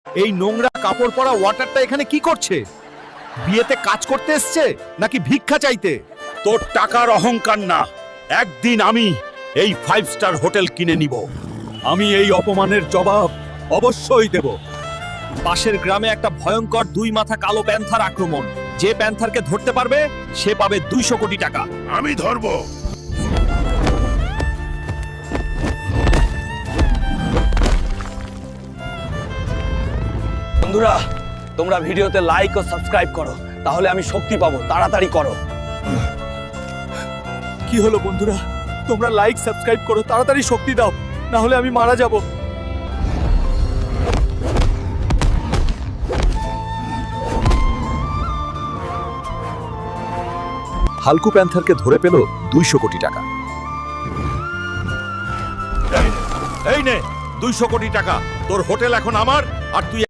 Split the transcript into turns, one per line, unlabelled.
এই নোংরা কাপড় পরা ওয়াটারটা এখানে কি করছে? বিয়েতে কাজ করতে এসছে নাকি ভিক্ষা চাইতে? তোর টাকার অহংকার না, একদিন আমি এই 5 স্টার হোটেল কিনে নিব। আমি এই অপমানের জবাব অবশ্যই দেব। পাশের গ্রামে একটা ভয়ঙ্কর 2 মাথা কালো প্যান্থার আক্রমণ। যে প্যান্থারকে ধরতে পারবে সে পাবে 200 কোটি টাকা।
আমি ধরবো।
বন্ধুরা, তোমরা ভিডিওতে লাইক ও সাবস্ক্রাইব করো, তাহলে আমি শক্তি পাবো। তাড়াতাড়ি করো।
কি হলো বন্ধুরা? তোমরা লাইক সাবস্ক্রাইব করো, তাড়াতাড়ি শক্তি দাও, না হলে আমি মারা যাব। হালকু প্যান্থারকে ধরে পেল 200 কোটি টাকা। এই নে 200 কোটি টাকা। তোর হোটেল এখন আমার, আর তুই